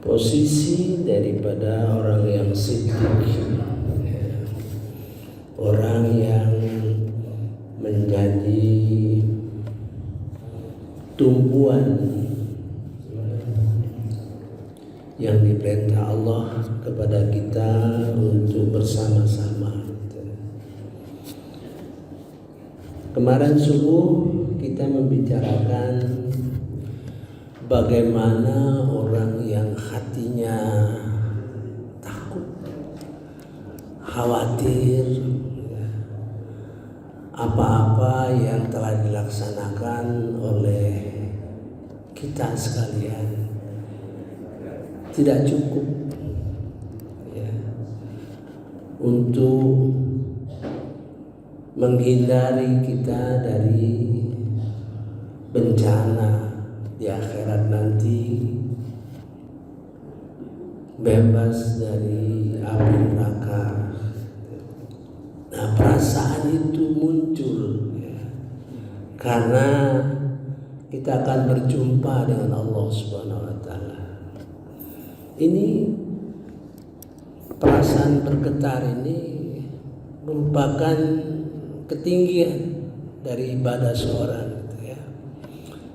posisi daripada orang yang siddiq, orang yang menjadi tumpuan yang diperintah Allah kepada kita untuk bersama-sama. Kemarin subuh kita membicarakan bagaimana orang yang hatinya takut, khawatir, apa-apa yang telah dilaksanakan oleh kita sekalian tidak cukup ya, untuk menghindari kita dari bencana di akhirat nanti, bebas dari api neraka. Nah, perasaan itu muncul ya, karena kita akan berjumpa dengan Allah Subhanahu wa taala. Ini perasaan bergetar ini merupakan ketinggian dari ibadah seorang gitu ya.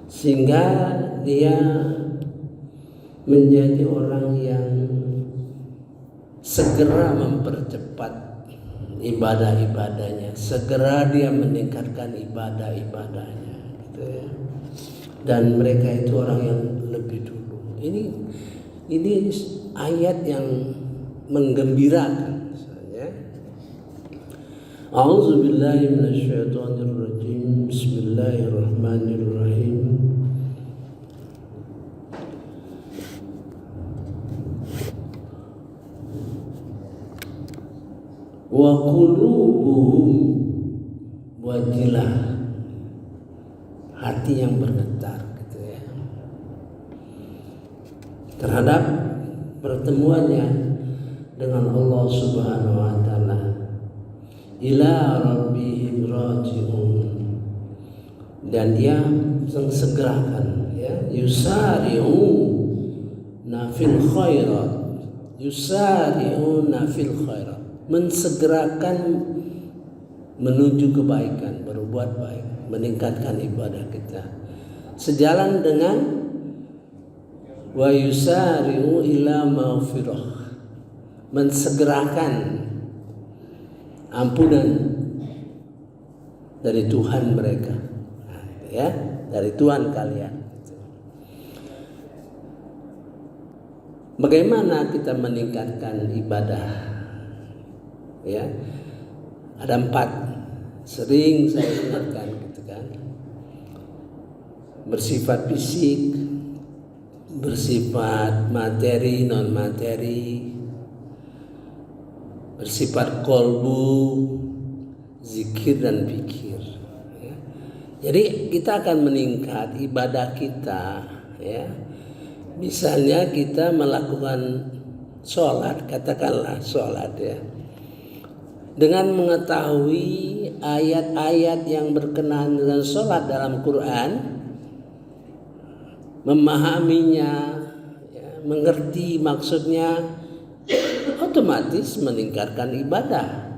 Sehingga dia menjadi orang yang segera mempercepat ibadah-ibadahnya, segera dia meningkatkan ibadah-ibadahnya gitu ya. Dan mereka itu orang yang lebih dulu. Ini ayat yang menggembirakan. A'udzubillahi minasyaitonirrajim. Bismillahirrahmanirrahim. Wa qulubuhum wajilah, hati yang bergetar gitu ya, terhadap pertemuannya dengan Allah Subhanahu wa taala. Ila rabbihim raji'un, dan dia segerakan ya, yusari'una fil khairat, yusari'una fil khairat, mensegerakan menuju kebaikan, berbuat baik, meningkatkan ibadah kita, sejalan dengan wa yusari'u ila maghfirah, mensegerakan ampunan dari Tuhan mereka, ya, dari Tuhan kalian. Bagaimana kita meningkatkan ibadah? Ya, ada 4. Sering saya ingatkan gitu kan. Bersifat fisik, bersifat materi, non materi, bersifat kolbu, zikir dan pikir ya. Jadi kita akan meningkat ibadah kita ya. Misalnya kita melakukan sholat, katakanlah sholat ya, dengan mengetahui ayat-ayat yang berkenaan dengan sholat dalam Quran, memahaminya ya, mengerti maksudnya, otomatis meningkatkan ibadah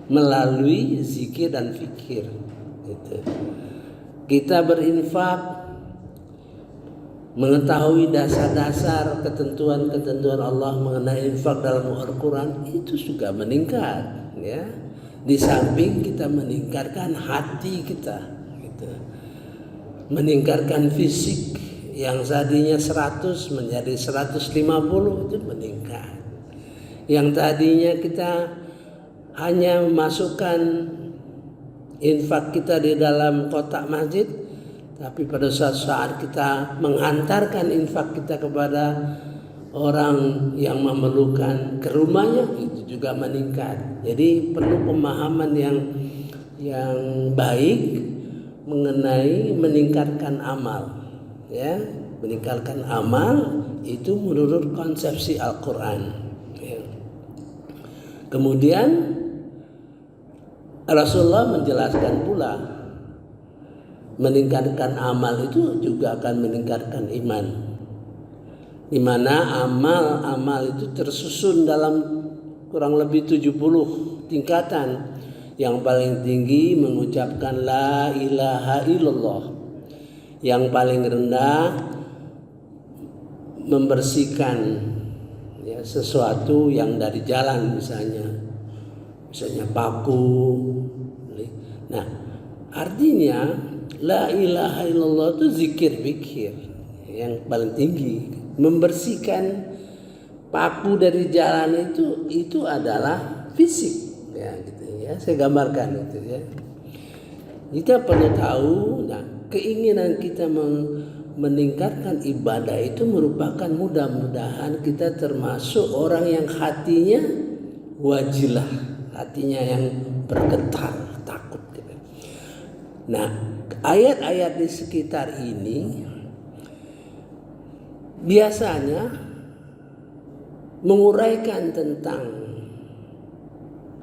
melalui zikir dan fikir gitu. Kita berinfak, mengetahui dasar-dasar ketentuan-ketentuan Allah mengenai infak dalam Al-Quran, itu juga meningkat ya. Di samping kita meningkatkan hati kita gitu. Meningkatkan fisik yang tadinya 100 menjadi 150, itu meningkat. Yang tadinya kita hanya memasukkan infak kita di dalam kotak masjid, tapi pada saat kita menghantarkan infak kita kepada orang yang memerlukan ke rumahnya, itu juga meningkat. Jadi perlu pemahaman yang baik mengenai meningkatkan amal. Ya, meningkatkan amal itu menurut konsepsi Al-Quran ya. Kemudian Rasulullah menjelaskan pula meningkatkan amal itu juga akan meningkatkan iman di mana amal itu tersusun dalam kurang lebih 70 tingkatan. Yang paling tinggi mengucapkan la ilaha illallah. Yang paling rendah membersihkan ya, sesuatu yang dari jalan misalnya paku. Nah, artinya la ilaha illallah itu zikir yang paling tinggi. Membersihkan paku dari jalan itu adalah fisik ya gitu ya. Saya gambarkan itu ya. Kita perlu tahu, nah, keinginan kita meningkatkan ibadah itu merupakan mudah-mudahan kita termasuk orang yang hatinya wajilah, hatinya yang bergetar, takut gitu. Nah, ayat-ayat di sekitar ini biasanya menguraikan tentang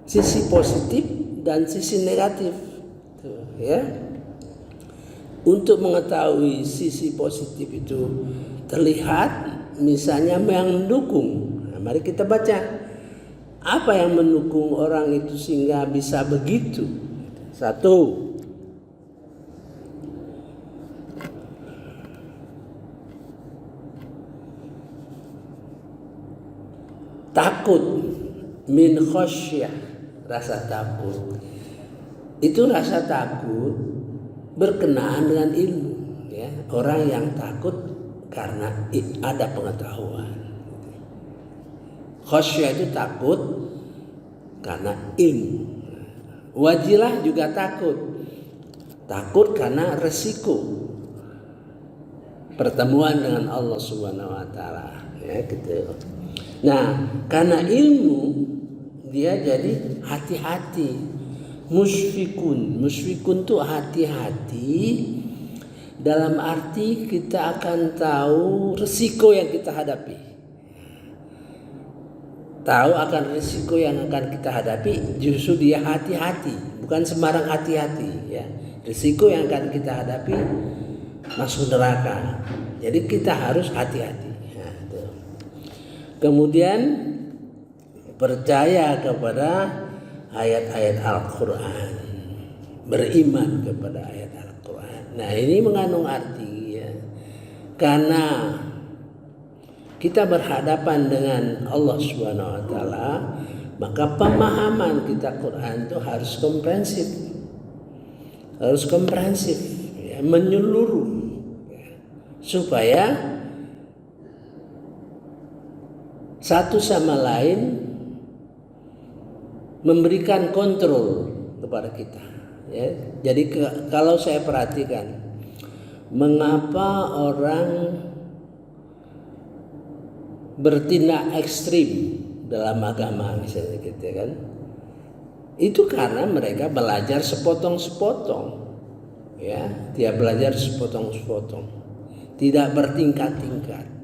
sisi positif dan sisi negatif, tuh, ya. Untuk mengetahui sisi positif itu terlihat, misalnya yang mendukung. Nah, mari kita baca apa yang mendukung orang itu sehingga bisa begitu. 1. Takut, min khosyah, rasa takut. Itu rasa takut berkenaan dengan ilmu ya. Orang yang takut karena ada pengetahuan. Khosyah itu takut karena ilmu. Wajilah juga takut karena resiko pertemuan dengan Allah Subhanahu wa taala ya gitu. Nah, karena ilmu dia jadi hati-hati. Musfikun tuh hati-hati dalam arti kita akan tahu resiko yang kita hadapi. Tahu akan resiko yang akan kita hadapi, justru dia hati-hati, bukan sembarang hati-hati ya. Resiko yang akan kita hadapi masuk neraka. Jadi kita harus hati-hati. Kemudian percaya kepada ayat-ayat Al-Quran, beriman kepada ayat Al-Quran. Nah, ini mengandung arti ya, karena kita berhadapan dengan Allah Subhanahu wa taala, maka pemahaman kita Quran itu harus komprehensif ya, menyeluruh ya, supaya satu sama lain memberikan kontrol kepada kita ya. Jadi kalau saya perhatikan, mengapa orang bertindak ekstrim dalam agama misalnya gitu kan, itu karena mereka belajar sepotong-sepotong ya. Dia belajar sepotong-sepotong, tidak bertingkat-tingkat.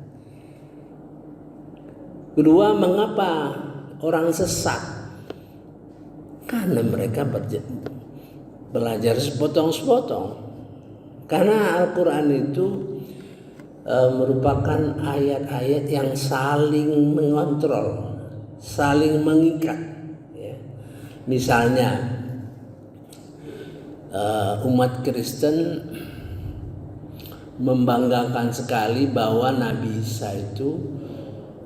Kedua, mengapa orang sesat? Karena mereka belajar sepotong-sepotong. Karena Al-Quran itu merupakan ayat-ayat yang saling mengontrol, saling mengikat. Ya. Misalnya umat Kristen membanggakan sekali bahwa Nabi Isa itu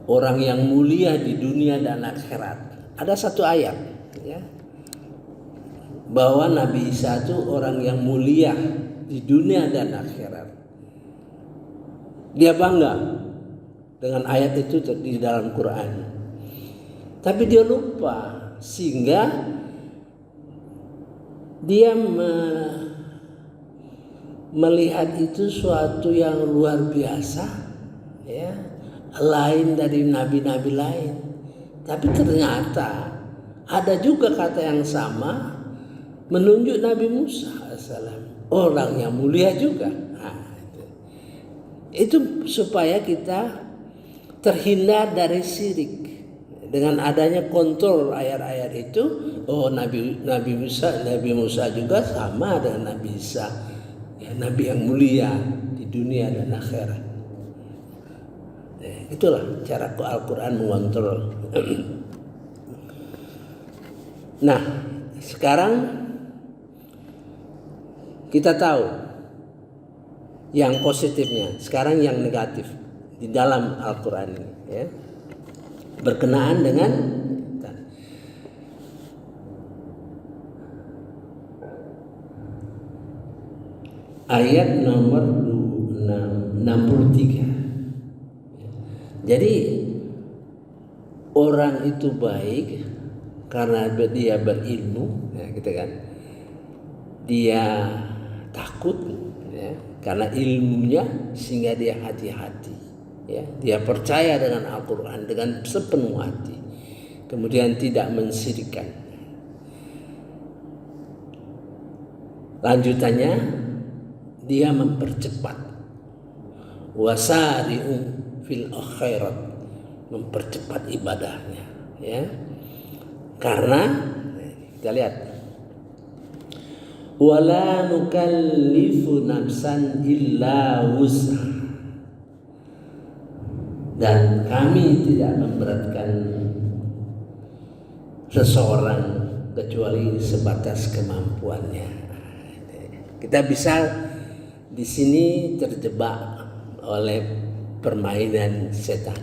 orang yang mulia di dunia dan akhirat. Ada satu ayat ya, bahwa Nabi Isa itu orang yang mulia di dunia dan akhirat. Dia bangga dengan ayat itu di dalam Quran. Tapi dia lupa, sehingga dia melihat itu suatu yang luar biasa ya, lain dari nabi-nabi lain. Tapi ternyata ada juga kata yang sama menunjuk Nabi Musa alaihissalam, orang yang mulia juga. Nah, itu supaya kita terhindar dari syirik. Dengan adanya kontrol ayat-ayat itu, oh Nabi Musa juga sama dengan Nabi Isa, ya, Nabi yang mulia di dunia dan akhirat. Itulah cara Al-Quran mengontrol. Nah, sekarang kita tahu yang positifnya, sekarang yang negatif di dalam Al-Quran ini, ya, berkenaan dengan ayat nomor 63. Jadi orang itu baik karena dia berilmu, ya, gitu kan. Dia takut, ya, karena ilmunya, sehingga dia hati-hati, ya. Dia percaya dengan Al-Quran dengan sepenuh hati, kemudian tidak mensyirikkan. Lanjutannya, dia mempercepat, wasari'u fil akhirat, mempercepat ibadahnya, ya. Karena kita lihat, wala nukallifu nafsan illa wus'aha, dan kami tidak memberatkan seseorang kecuali sebatas kemampuannya. Kita bisa di sini terjebak oleh permainan setan.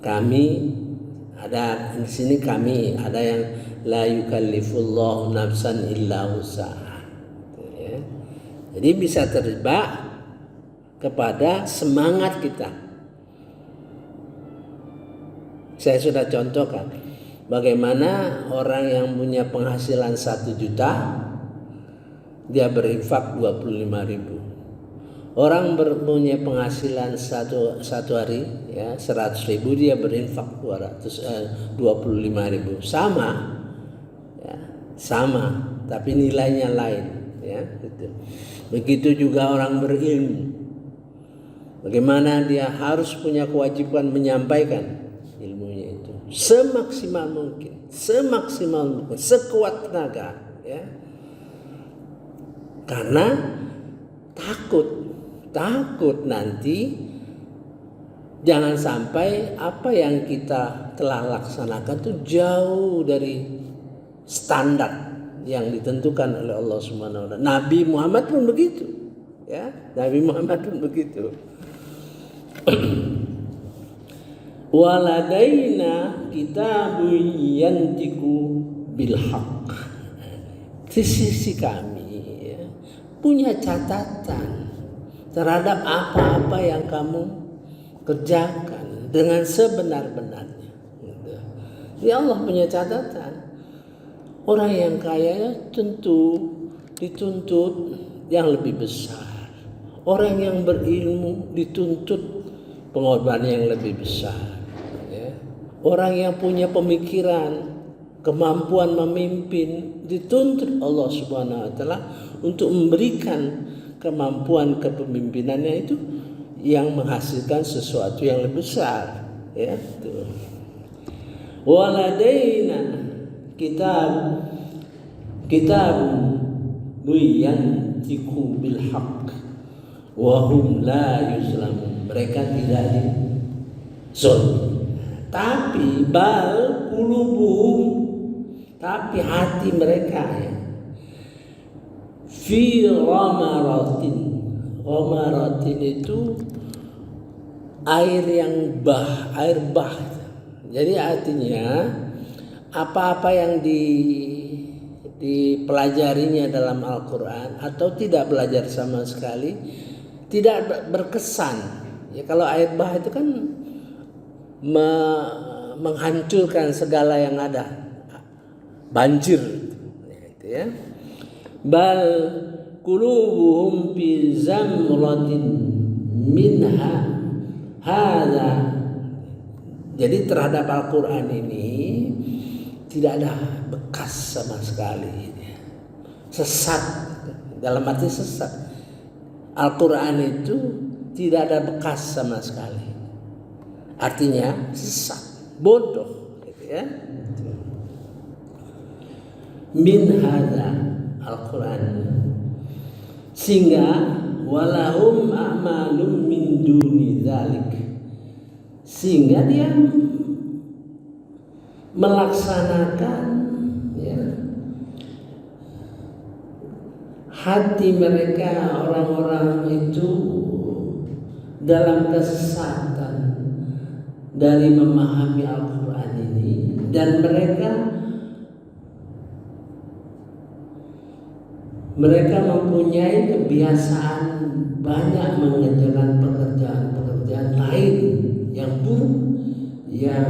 Kami ada di sini, kami ada yang la yukallifullahu nafsan illa wus'aha, ya. Jadi bisa terjebak kepada semangat kita. Saya sudah contohkan bagaimana orang yang punya penghasilan 1 juta dia berinfak 25.000. Orang punya penghasilan satu hari, ya, 100.000, dia berinfak 25.000. Sama, ya, sama, tapi nilainya lain, ya, gitu. Begitu juga orang berilmu. Bagaimana dia harus punya kewajiban menyampaikan ilmunya itu semaksimal mungkin, sekuat tenaga, ya. Karena takut nanti jangan sampai apa yang kita telah laksanakan itu jauh dari standar yang ditentukan oleh Allah Subhanahu wa taala. Nabi Muhammad pun begitu, ya. Nabi Muhammad pun begitu. Waladaina kitabun yantiqu bil haqq. Di sisi kami, ya, punya catatan terhadap apa-apa yang kamu kerjakan dengan sebenar-benarnya. Ya, Allah punya catatan. Orang yang kaya tentu dituntut yang lebih besar. Orang yang berilmu dituntut pengorbanan yang lebih besar, ya. Orang yang punya pemikiran, kemampuan memimpin dituntut Allah Subhanahu wa taala untuk memberikan kemampuan kepemimpinannya itu yang menghasilkan sesuatu yang lebih besar, ya. Waladaina kitab yantiqu bil haqq wa hum la yuzlamun. Mereka tidak dizalimi. Tapi bal qulubuhum, tapi hati mereka, ya, fi ghamaratin. Ghamaratin itu air yang air bah. Jadi artinya apa-apa yang dipelajarinya dalam Al-Quran atau tidak belajar sama sekali tidak berkesan. Ya, kalau air bah itu kan menghancurkan segala yang ada, banjir, gitu, ya. Bal qulubuhum fi zamratin minha hadza. Jadi terhadap Al-Quran ini tidak ada bekas sama sekali. Sesat, dalam arti sesat. Al-Quran itu tidak ada bekas sama sekali. Artinya sesat, bodoh, gitu, ya. Min hadza, Al-Quran. Sehingga walahum a'malum min duni dzalik. dzalik, sehingga dia melaksanakan hati mereka orang-orang itu dalam kesesatan dari memahami Al-Quran ini, dan mereka mempunyai kebiasaan banyak mengerjakan pekerjaan-pekerjaan lain yang buruk yang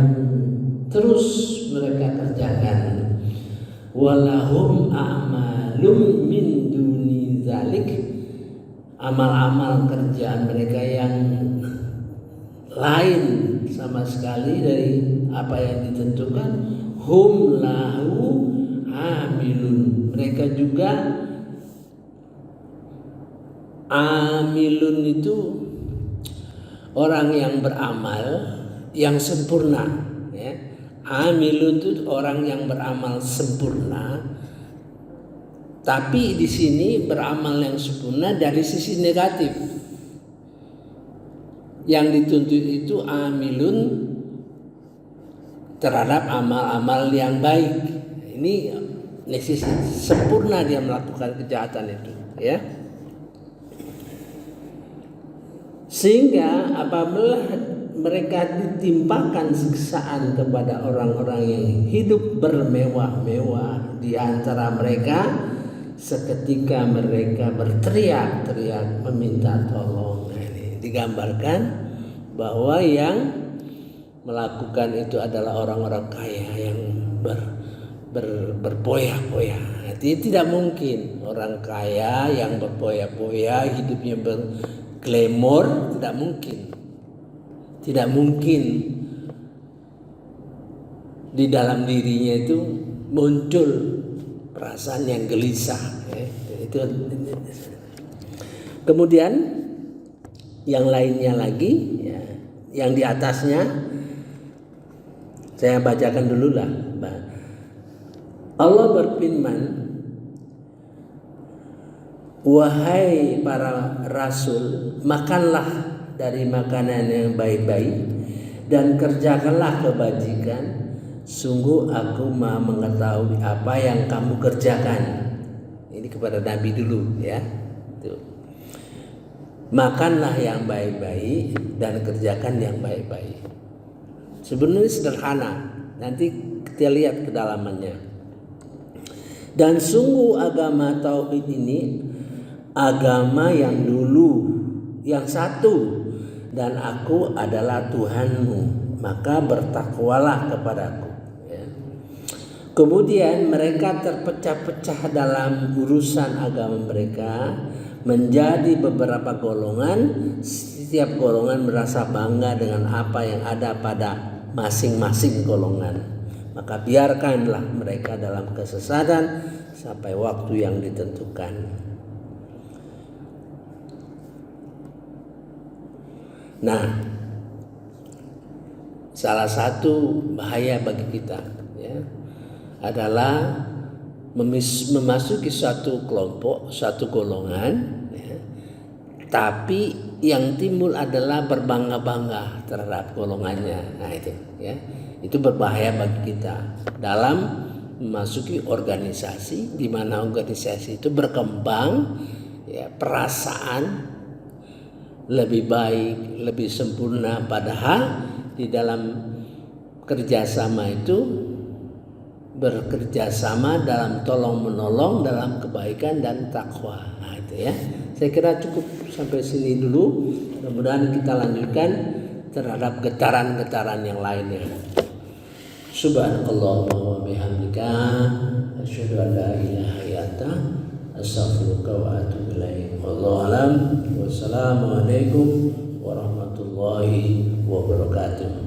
terus mereka kerjakan. Walahum a'malum min duni dzalik, amal-amal kerjaan mereka yang lain sama sekali dari apa yang ditentukan. Hum lahu amilun, mereka juga amilun itu orang yang beramal yang sempurna, ya. Amilun itu orang yang beramal sempurna, tapi di sini beramal yang sempurna dari sisi negatif. Yang dituntut itu amilun terhadap amal-amal yang baik. Ini sisi sempurna dia melakukan kejahatan itu, ya. Sehingga apabila mereka ditimpakan siksaan kepada orang-orang yang hidup bermewah-mewah, di antara mereka seketika mereka berteriak-teriak meminta tolong. Ini digambarkan bahwa yang melakukan itu adalah orang-orang kaya yang berpoya-poya. Jadi tidak mungkin orang kaya yang berpoya-poya, hidupnya berglamor, tidak mungkin di dalam dirinya itu muncul perasaan yang gelisah, ya. Itu. Kemudian yang lainnya lagi, ya, yang di atasnya saya bacakan dulu lah. Allah berfirman, wahai para rasul, makanlah dari makanan yang baik-baik dan kerjakanlah kebajikan. Sungguh aku Maha mengetahui apa yang kamu kerjakan. Ini kepada Nabi dulu, ya. Tuh. Makanlah yang baik-baik dan kerjakan yang baik-baik. Sebenarnya sederhana, nanti kita lihat kedalamannya. Dan sungguh agama tauhid ini agama yang dulu, yang satu, dan aku adalah Tuhanmu, maka bertakwalah kepadaku, ya. Kemudian mereka terpecah-pecah dalam urusan agama mereka menjadi beberapa golongan. Setiap golongan merasa bangga dengan apa yang ada pada masing-masing golongan. Maka biarkanlah mereka dalam kesesatan sampai waktu yang ditentukan. Nah, salah satu bahaya bagi kita, ya, adalah memasuki suatu kelompok, suatu golongan, ya, tapi yang timbul adalah berbangga-bangga terhadap golongannya. Nah itu, ya, itu berbahaya bagi kita dalam memasuki organisasi, di mana organisasi itu berkembang, ya, perasaan lebih baik, lebih sempurna, padahal di dalam kerjasama itu bekerjasama dalam tolong menolong, dalam kebaikan dan takwa. Nah itu, ya, saya kira cukup sampai sini dulu. Mudah-mudahan kita lanjutkan terhadap getaran-getaran yang lainnya. Subhanallah wa bihamdika asyhadu an la ilaha illa anta astaghfiruka wa atubu ilaik. Wallahu a'lam. Wassalamualaikum warahmatullahi wabarakatuh.